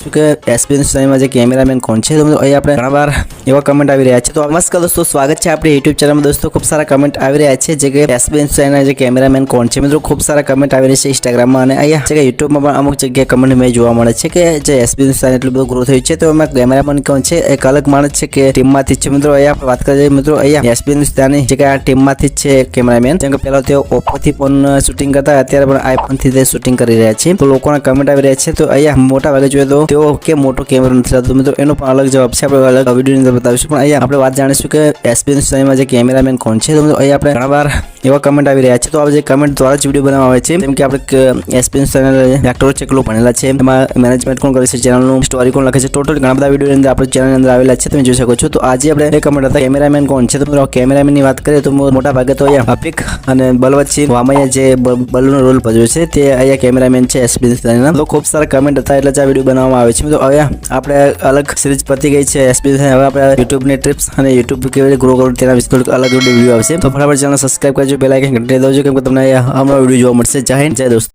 છું કે એસપી ન્યૂઝમાં જે કેમેરામેન કોણ છે, તો અહીં આપણે ઘણા વાર એવા કમેન્ટ આવી રહ્યા છે। તો નમસ્કાર દોસ્તો, સ્વાગત છે આપણી યુટ્યુબ ચેનલમાં। દોસ્તો ખૂબ સારા કમેન્ટ આવી રહ્યા છે જે કે એસપી ન્યૂઝના જે કેમેરામેન કોણ છે। મિત્રો ખૂબ સારા કમેન્ટ આવી રહ્યા છે ઇન્સ્ટાગ્રામમાં અને અહીંયા છે કે યુટ્યુબમાં પણ અમુક જગ્યાએ કમેન્ટ મેં જોવા મળે છે કે જે એસપી ન્યૂઝ એટલું બધું ગ્રો થયું છે, તો એમાં કેમેરામેન કોણ છે, એક અલગ માણસ છે કે ટીમમાંથી છે। મિત્રો અહીંયા આપણે વાત કરીએ મિત્રો, અહીંયા એસપી ન્યૂઝની જે કે આ ટીમમાંથી જ છે કેમેરામેન, જેમ કે પહેલા તેઓ ઓપ્પોથી ફોન શૂટિંગ કરતા, અત્યારે પણ આઈફોનથી તે શૂટિંગ કરી રહ્યા છે। તો લોકોના કમેન્ટ આવી રહ્યા છે, તો અહીંયા મોટા ભાગે જોઈએ તો તેઓ કે મોટો કેમેરો નથી થતો। મિત્રો એનો પણ અલગ જવાબ છે, આપણે અલગ વિડીયોની અંદર બતાવીશું। પણ અહીંયા આપણે વાત જાણીશું કે એસપી ન્યૂઝમાં જે કેમેરામેન કોણ છે, તો અહીંયા આપણે ઘણા વાર એવા કમેન્ટ આવી રહ્યા છે, તો આ જે કમેન્ટ દ્વારા જ વિડીયો બનાવવામાં આવે છે। જેમ કે આપણે એસપી ન્યૂઝ ચેનલ એક્ટર છે, કેટલું ભણેલા છે, એમાં મેનેજમેન્ટ કોણ કરે છે, ચેનલનું સ્ટોરી કોણ લખે છે, ટોટલ ઘણા બધા વિડીયો અંદર આપણે ચેનલની અંદર આવેલા છે, તમે જોઈ શકો છો। તો આજે આપણે એ કમેન્ટ હતા કેમેરામેન કોણ છે, તો મિત્રો કેમેરામેનની વાત કરીએ તો મોટા ભાગે તો અહીંયા અપિક અને બલવતસિંહ વામૈયા જે બલ્લુનો રોલ ભજવે છે તે અહીંયા કેમેરામેન છે એસપી ન્યૂઝના। તો ખૂબ સારા કમેન્ટ હતા એટલે જ આ વિડીયો બનાવવામાં આવે છે। તો હવે આપણે અલગ સિરીઝ પતી ગઈ છે એસપી ન્યૂઝ, હવે આપણે યુટ્યુબની ટ્રિપ્સ અને યુટ્યુબ કેવી રીતે ગ્રો કરવું તેના વિશે થોડુંક અલગ વિડીયો આવશે। તો ફટાફટ ચેનલ સબસ્ક્રાઇબ કરજો, બેલ આઇકન ઘંટી દો, કેમ કે તમને હમણાં વિડીયો જોવા મળશે। જય હિન્દ, જય દોસ્તો।